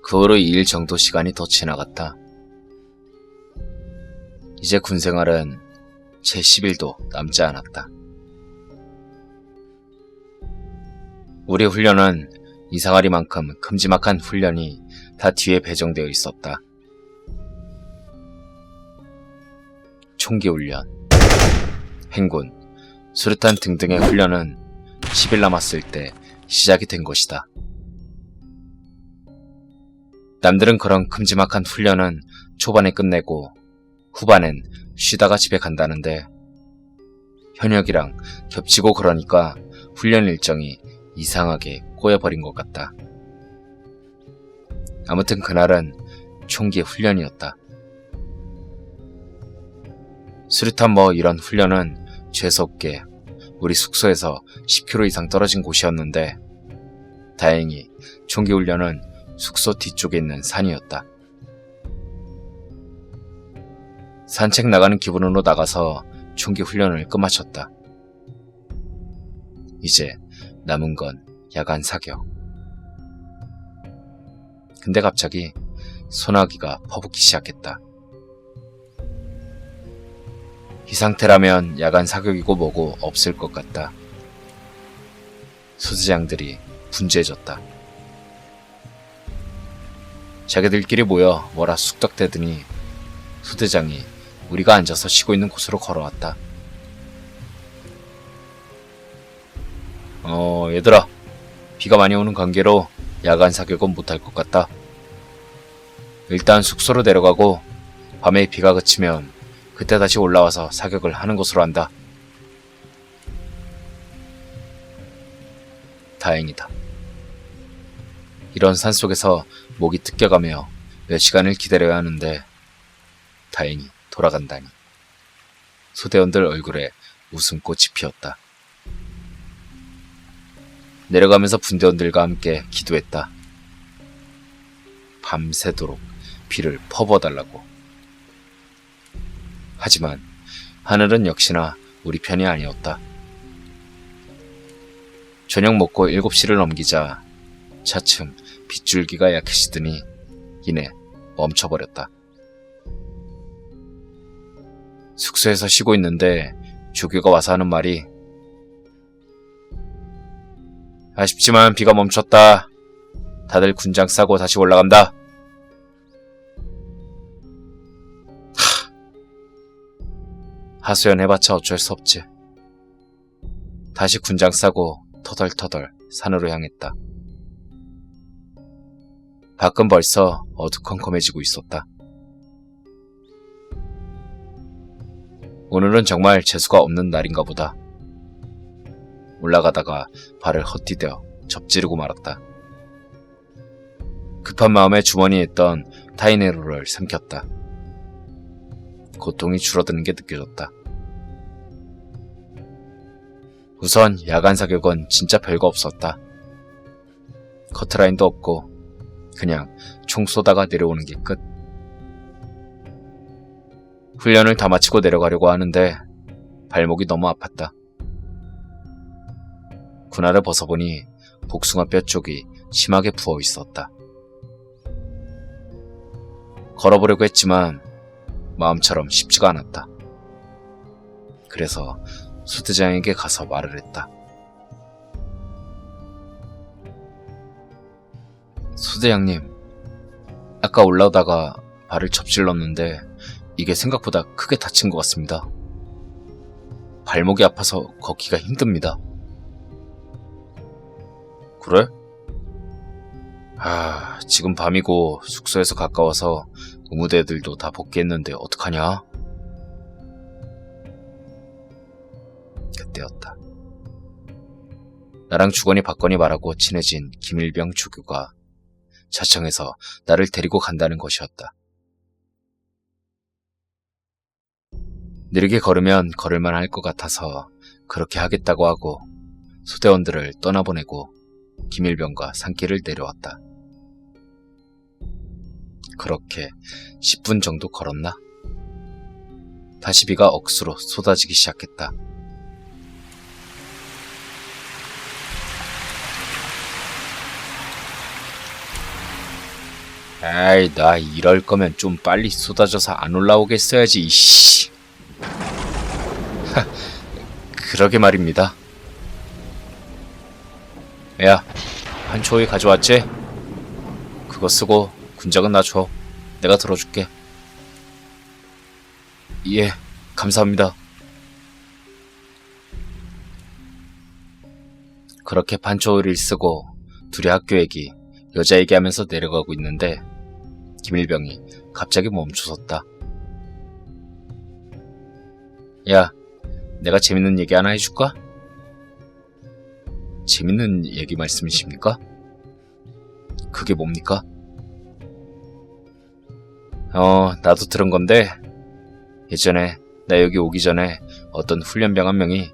그 후로 2일 정도 시간이 더 지나갔다. 이제 군생활은 채 10일도 남지 않았다. 우리 훈련은 이상하리만큼 큼지막한 훈련이 다 뒤에 배정되어 있었다. 총기 훈련, 행군, 수류탄 등등의 훈련은 10일 남았을 때 시작이 된 것이다. 남들은 그런 큼지막한 훈련은 초반에 끝내고 후반엔 쉬다가 집에 간다는데 현역이랑 겹치고 그러니까 훈련 일정이 이상하게 꼬여버린 것 같다. 아무튼 그날은 총기 훈련이었다. 수류탄 이런 훈련은 재수없게 우리 숙소에서 10km 이상 떨어진 곳이었는데 다행히 총기 훈련은 숙소 뒤쪽에 있는 산이었다. 산책 나가는 기분으로 나가서 총기 훈련을 끝마쳤다. 이제 남은 건 야간 사격. 근데 갑자기 소나기가 퍼붓기 시작했다. 이 상태라면 야간 사격이고 뭐고 없을 것 같다. 소대장들이 분주해졌다. 자기들끼리 모여 뭐라 쑥덕대더니 소대장이 우리가 앉아서 쉬고 있는 곳으로 걸어왔다. 얘들아, 비가 많이 오는 관계로 야간 사격은 못할 것 같다. 일단 숙소로 내려가고 밤에 비가 그치면 그때 다시 올라와서 사격을 하는 것으로 한다. 다행이다. 이런 산속에서 목이 뜯겨가며 몇 시간을 기다려야 하는데 다행히 돌아간다니. 소대원들 얼굴에 웃음꽃이 피었다. 내려가면서 분대원들과 함께 기도했다. 밤새도록 비를 퍼부어달라고. 하지만 하늘은 역시나 우리 편이 아니었다. 저녁 먹고 7시를 넘기자 차츰 빗줄기가 약해지더니 이내 멈춰버렸다. 숙소에서 쉬고 있는데 조교가 와서 하는 말이 아쉽지만 비가 멈췄다. 다들 군장 싸고 다시 올라간다. 하소연 해봤자 어쩔 수 없지. 다시 군장 싸고 터덜터덜 산으로 향했다. 밖은 벌써 어두컴컴해지고 있었다. 오늘은 정말 재수가 없는 날인가 보다. 올라가다가 발을 헛디뎌 접지르고 말았다. 급한 마음에 주머니에 있던 타이네로를 삼켰다. 고통이 줄어드는 게 느껴졌다. 우선 야간 사격은 진짜 별거 없었다. 커트라인도 없고 그냥 총 쏘다가 내려오는 게 끝. 훈련을 다 마치고 내려가려고 하는데 발목이 너무 아팠다. 군화를 벗어보니 복숭아 뼈 쪽이 심하게 부어 있었다. 걸어보려고 했지만 마음처럼 쉽지가 않았다. 그래서 소대장에게 가서 말을 했다. 소대장님, 아까 올라오다가 발을 접질렀는데 이게 생각보다 크게 다친 것 같습니다. 발목이 아파서 걷기가 힘듭니다. 그래? 지금 밤이고 숙소에서 가까워서 의무대들도 다 복귀했는데 어떡하냐? 그때였다. 나랑 주건이 박건이 말하고 친해진 김일병 조교가 자청해서 나를 데리고 간다는 것이었다. 느리게 걸으면 걸을만 할 것 같아서 그렇게 하겠다고 하고 소대원들을 떠나보내고 김일병과 산길을 내려왔다. 그렇게 10분 정도 걸었나? 다시 비가 억수로 쏟아지기 시작했다. 에이, 나 이럴 거면 좀 빨리 쏟아져서 안 올라오겠어야지, 이씨. 그러게 말입니다. 야, 한초이 가져왔지? 그거 쓰고 군장은 나 줘. 내가 들어줄게. 예, 감사합니다. 그렇게 반초이를 쓰고 둘이 학교 얘기, 여자 얘기하면서 내려가고 있는데 김일병이 갑자기 멈춰섰다. 야, 내가 재밌는 얘기 하나 해줄까? 재밌는 얘기 말씀이십니까? 그게 뭡니까? 나도 들은 건데 예전에 나 여기 오기 전에 어떤 훈련병 한 명이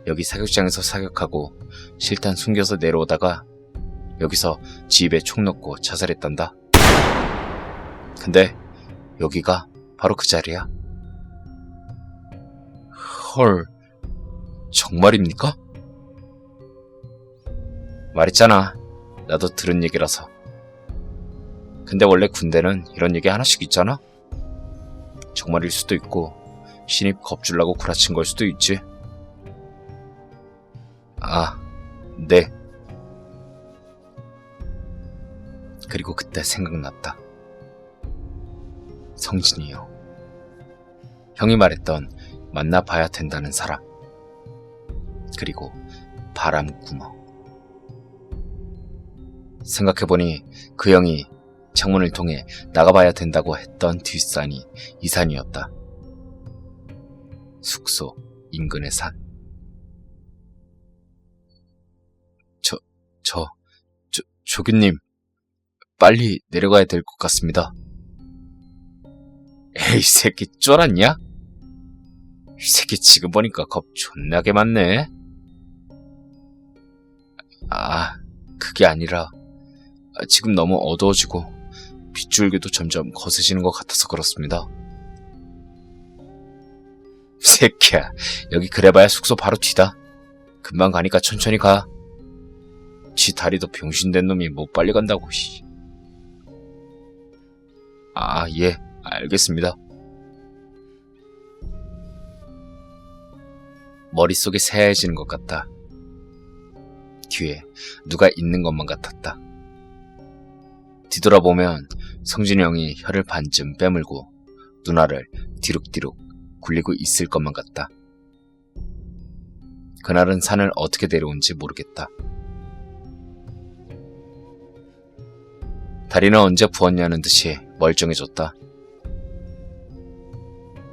여기 사격장에서 사격하고 실탄 숨겨서 내려오다가 여기서 집에 총 넣고 자살했단다. 근데 여기가 바로 그 자리야. 헐, 정말입니까? 말했잖아. 나도 들은 얘기라서. 근데 원래 군대는 이런 얘기 하나씩 있잖아? 정말일 수도 있고 신입 겁주려고 구라친 걸 수도 있지. 아, 네. 그리고 그때 생각났다. 성진이요. 형이 말했던 만나봐야 된다는 사람. 그리고 바람구멍. 생각해보니 그 형이 창문을 통해 나가봐야 된다고 했던 뒷산이 이 산이었다. 숙소 인근의 산. 조교님, 빨리 내려가야 될 것 같습니다. 에이, 새끼 쫄았냐? 이 새끼 지금 보니까 겁 존나게 많네. 아, 그게 아니라 지금 너무 어두워지고 빗줄기도 점점 거세지는 것 같아서 그렇습니다. 새끼야, 여기 그래봐야 숙소 바로 뒤다. 금방 가니까 천천히 가. 지 다리도 병신된 놈이 뭐 빨리 간다고. 아, 예, 알겠습니다. 머릿속이 새하얘지는 것 같다. 뒤에 누가 있는 것만 같았다. 뒤돌아보면 성진이 형이 혀를 반쯤 빼물고 누나를 디룩디룩 굴리고 있을 것만 같다. 그날은 산을 어떻게 내려온지 모르겠다. 다리는 언제 부었냐는 듯이 멀쩡해졌다.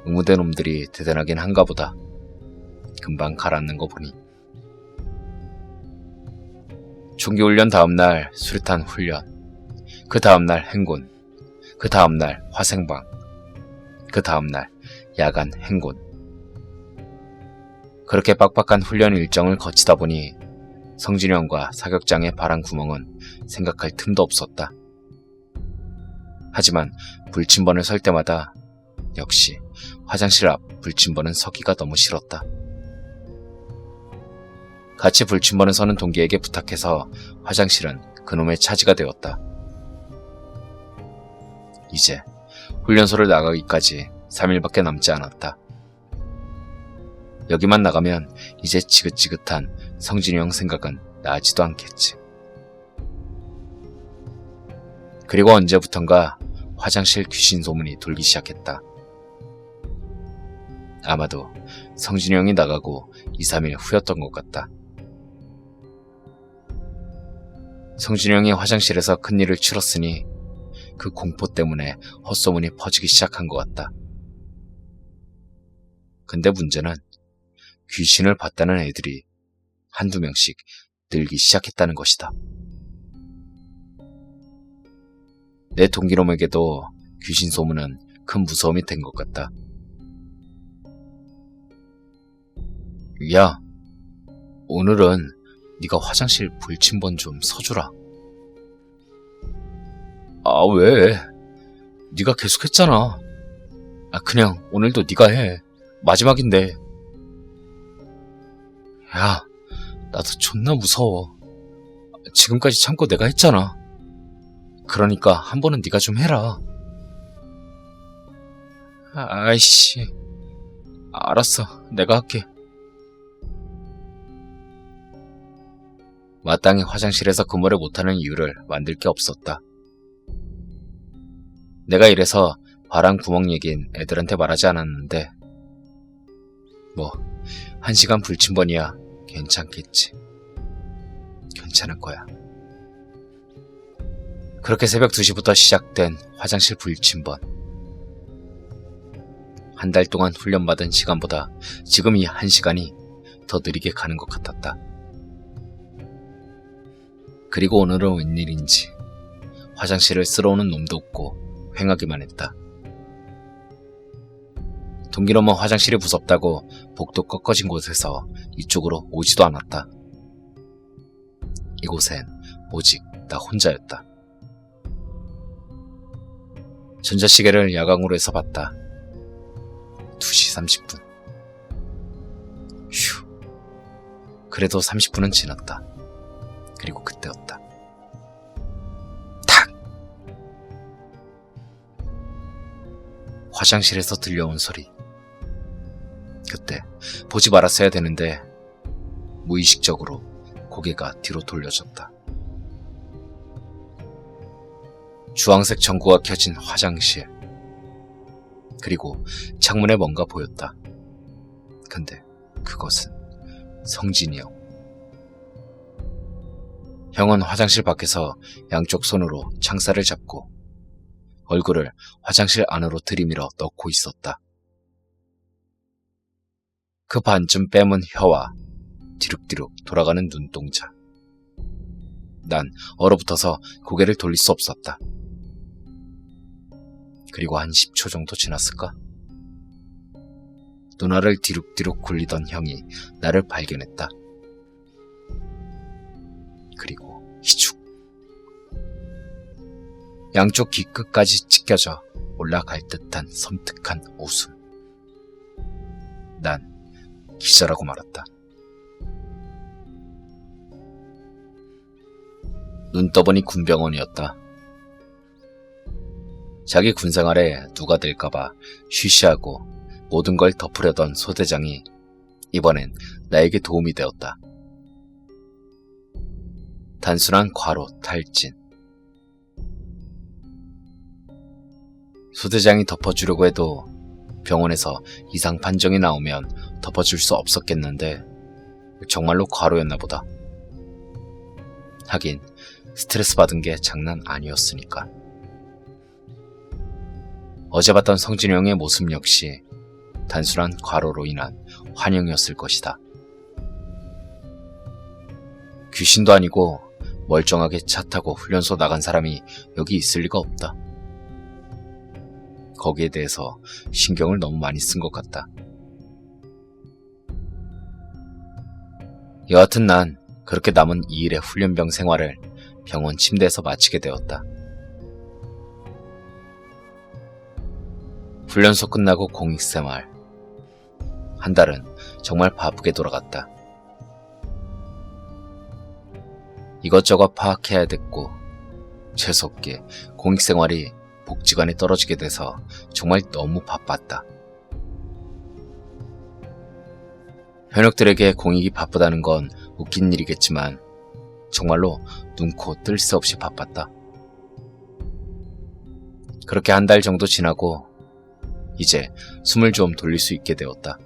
의무대 놈들이 대단하긴 한가 보다. 금방 가라앉는 거 보니. 총기훈련 다음날 수류탄 훈련, 그 다음날 행군, 그 다음날 화생방, 그 다음날 야간 행군. 그렇게 빡빡한 훈련 일정을 거치다 보니 성진이 형과 사격장의 바람구멍은 생각할 틈도 없었다. 하지만 불침번을 설 때마다 역시 화장실 앞 불침번은 서기가 너무 싫었다. 같이 불침번을 서는 동기에게 부탁해서 화장실은 그놈의 차지가 되었다. 이제 훈련소를 나가기까지 3일밖에 남지 않았다. 여기만 나가면 이제 지긋지긋한 성진이 형 생각은 나지도 않겠지. 그리고 언제부턴가 화장실 귀신 소문이 돌기 시작했다. 아마도 성진이 형이 나가고 2, 3일 후였던 것 같다. 성진이 형이 화장실에서 큰일을 치렀으니 그 공포 때문에 헛소문이 퍼지기 시작한 것 같다. 근데 문제는 귀신을 봤다는 애들이 한두 명씩 늘기 시작했다는 것이다. 내 동기놈에게도 귀신 소문은 큰 무서움이 된 것 같다. 야, 오늘은 네가 화장실 불침번 좀 서주라. 아, 왜? 네가 계속 했잖아. 아, 그냥 오늘도 네가 해. 마지막인데. 야, 나도 존나 무서워. 지금까지 참고 내가 했잖아. 그러니까 한 번은 네가 좀 해라. 아이씨. 알았어. 내가 할게. 마땅히 화장실에서 근무를 못하는 이유를 만들 게 없었다. 내가 이래서 바람 구멍 얘긴 애들한테 말하지 않았는데 뭐 1시간 불침번이야 괜찮겠지. 괜찮을 거야. 그렇게 새벽 2시부터 시작된 화장실 불침번. 한 달 동안 훈련받은 시간보다 지금 이 1시간이 더 느리게 가는 것 같았다. 그리고 오늘은 웬일인지 화장실을 쓸어오는 놈도 없고 횡하기만 했다. 동기놈은 화장실이 무섭다고 복도 꺾어진 곳에서 이쪽으로 오지도 않았다. 이곳엔 오직 나 혼자였다. 전자시계를 야광으로 해서 봤다. 2시 30분. 휴. 그래도 30분은 지났다. 그리고 그때였다. 탁! 화장실에서 들려온 소리. 그때 보지 말았어야 되는데 무의식적으로 고개가 뒤로 돌려졌다. 주황색 전구가 켜진 화장실. 그리고 창문에 뭔가 보였다. 근데 그것은 성진이 형. 형은 화장실 밖에서 양쪽 손으로 창살을 잡고 얼굴을 화장실 안으로 들이밀어 넣고 있었다. 그 반쯤 빼문 혀와 뒤룩뒤룩 돌아가는 눈동자. 난 얼어붙어서 고개를 돌릴 수 없었다. 그리고 한 10초 정도 지났을까? 눈알을 뒤룩뒤룩 굴리던 형이 나를 발견했다. 그리고 희죽. 양쪽 귀 끝까지 찢겨져 올라갈 듯한 섬뜩한 웃음. 난 기절하고 말았다. 눈 떠보니 군병원이었다. 자기 군생활에 누가 될까봐 쉬쉬하고 모든 걸 덮으려던 소대장이 이번엔 나에게 도움이 되었다. 단순한 과로 탈진. 소대장이 덮어주려고 해도 병원에서 이상 판정이 나오면 덮어줄 수 없었겠는데 정말로 과로였나 보다. 하긴 스트레스 받은 게 장난 아니었으니까. 어제 봤던 성진이 형의 모습 역시 단순한 과로로 인한 환영이었을 것이다. 귀신도 아니고 멀쩡하게 차 타고 훈련소 나간 사람이 여기 있을 리가 없다. 거기에 대해서 신경을 너무 많이 쓴 것 같다. 여하튼 난 그렇게 남은 2일의 훈련병 생활을 병원 침대에서 마치게 되었다. 훈련소 끝나고 공익생활. 한 달은 정말 바쁘게 돌아갔다. 이것저것 파악해야 됐고 재수없게 공익생활이 복지관에 떨어지게 돼서 정말 너무 바빴다. 현역들에게 공익이 바쁘다는 건 웃긴 일이겠지만 정말로 눈코 뜰 새 없이 바빴다. 그렇게 한 달 정도 지나고 이제 숨을 좀 돌릴 수 있게 되었다.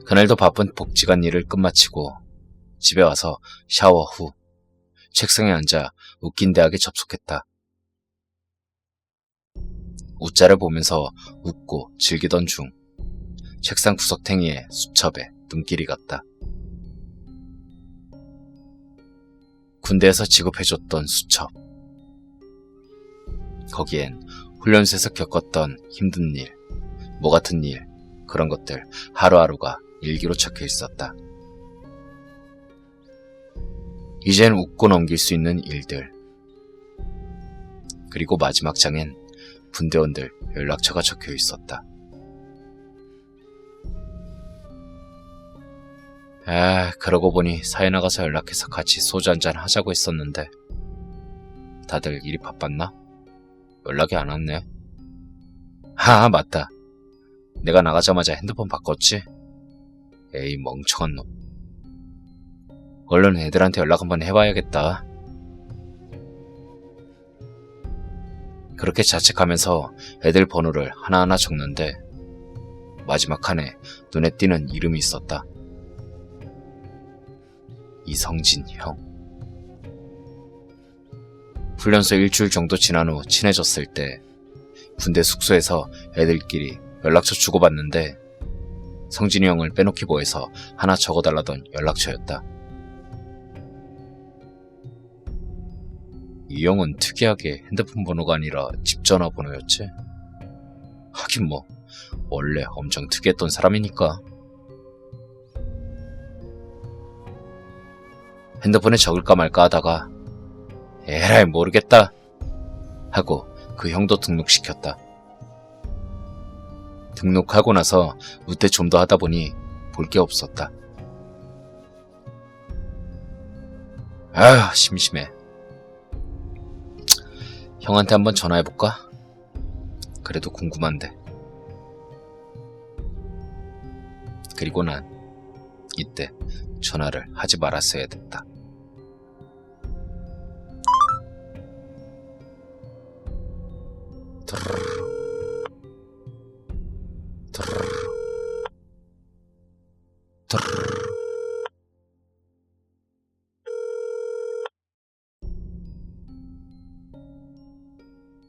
그날도 바쁜 복지관 일을 끝마치고 집에 와서 샤워 후 책상에 앉아 웃긴 대학에 접속했다. 웃자를 보면서 웃고 즐기던 중 책상 구석탱이에 수첩에 눈길이 갔다. 군대에서 지급해줬던 수첩. 거기엔 훈련소에서 겪었던 힘든 일, 뭐 같은 일, 그런 것들 하루하루가 일기로 적혀 있었다. 이젠 웃고 넘길 수 있는 일들. 그리고 마지막 장엔 분대원들 연락처가 적혀 있었다. 그러고 보니 사회 나가서 연락해서 같이 소주 한잔 하자고 했었는데 다들 일이 바빴나? 연락이 안 왔네. 맞다. 내가 나가자마자 핸드폰 바꿨지? 에이, 멍청한 놈. 얼른 애들한테 연락 한번 해봐야겠다. 그렇게 자책하면서 애들 번호를 하나하나 적는데 마지막 칸에 눈에 띄는 이름이 있었다. 이성진 형. 훈련소 일주일 정도 지난 후 친해졌을 때 군대 숙소에서 애들끼리 연락처 주고받는데 성진이 형을 빼놓기 뭐해서 하나 적어달라던 연락처였다. 이 형은 특이하게 핸드폰 번호가 아니라 집 전화번호였지. 하긴 뭐 원래 엄청 특이했던 사람이니까. 핸드폰에 적을까 말까 하다가 에라이 모르겠다 하고 그 형도 등록시켰다. 등록하고 나서 우때 좀 더 하다 보니 볼 게 없었다. 심심해. 형한테 한번 전화해볼까? 그래도 궁금한데. 그리고 난 이때 전화를 하지 말았어야 됐다.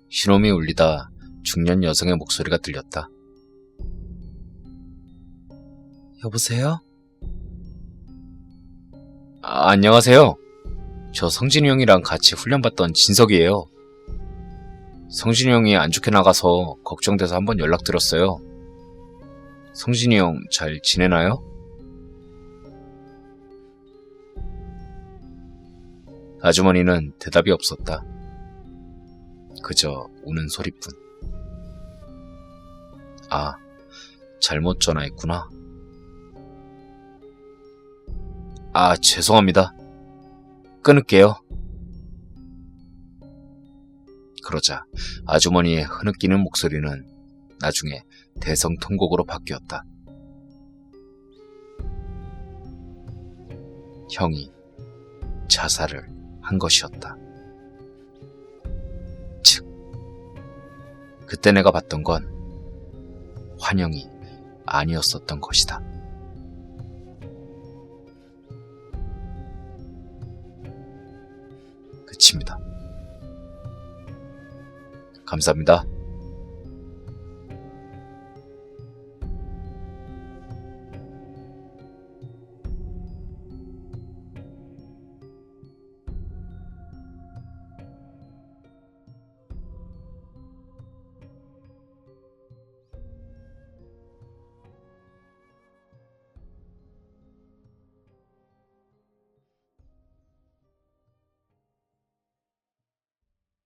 신호음이 울리다 중년 여성의 목소리가 들렸다. 여보세요? 안녕하세요. 저 성진이 형이랑 같이 훈련받던 진석이에요. 성진이 형이 안 좋게 나가서 걱정돼서 한번 연락드렸어요. 성진이 형 잘 지내나요? 아주머니는 대답이 없었다. 그저 우는 소리뿐. 잘못 전화했구나. 죄송합니다. 끊을게요. 그러자 아주머니의 흐느끼는 목소리는 나중에 대성통곡으로 바뀌었다. 형이 자살을 한 것이었다. 즉, 그때 내가 봤던 건 환영이 아니었었던 것이다. 끝입니다. 감사합니다.